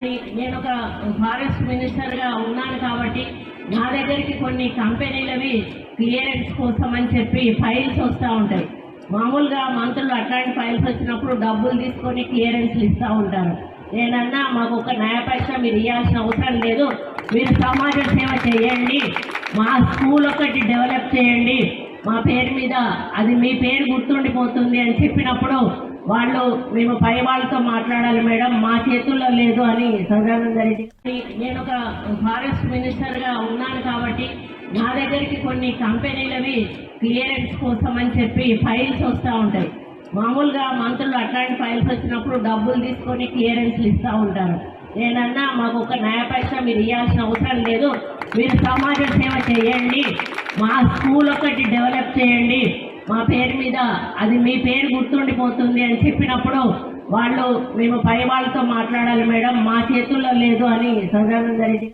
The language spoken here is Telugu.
నేను ఒక ఫారెస్ట్ మినిస్టర్గా ఉన్నాను కాబట్టి నా దగ్గరికి కొన్ని కంపెనీలవి క్లియరెన్స్ కోసం అని చెప్పి ఫైల్స్ వస్తూ ఉంటాయి. మామూలుగా మంత్రులు అట్లాంటి ఫైల్స్ వచ్చినప్పుడు డబ్బులు తీసుకొని క్లియరెన్స్లు ఇస్తూ ఉంటారు. నేనన్నా మాకు ఒక నయా పైసా మీరు ఇవ్వాల్సిన అవసరం లేదు, మీరు సమాజ సేవ చేయండి, మా స్కూల్ ఒకటి డెవలప్ చేయండి, మా పేరు మీద అది మీ పేరు గుర్తుండిపోతుంది అని చెప్పినప్పుడు వాళ్ళు మేము పై వాళ్ళతో మాట్లాడాలి మేడం, మా చేతుల్లో లేదు అని సదానంద రెడ్డి. నేను ఒక ఫారెస్ట్ మినిస్టర్గా ఉన్నాను కాబట్టి నా దగ్గరికి కొన్ని కంపెనీలవి క్లియరెన్స్ కోసం అని చెప్పి ఫైల్స్ వస్తూ ఉంటాయి. మామూలుగా మంత్రులు అట్లాంటి ఫైల్స్ వచ్చినప్పుడు డబ్బులు తీసుకొని క్లియరెన్స్లు ఇస్తూ ఉంటారు. నేనన్నా మాకు ఒక నయా పైసా మీరు ఇవ్వాల్సిన అవసరం లేదు, మీరు సమాజ సేవ చేయండి, మా స్కూల్ ఒకటి డెవలప్ చేయండి, మా పేరు మీద అది మీ పేరు గుర్తుండిపోతుంది అని చెప్పినప్పుడు వాళ్ళు మేము పై వాళ్ళతో మాట్లాడాలి మేడం, మా చేతుల్లో లేదు అని సదానంద రెడ్డి.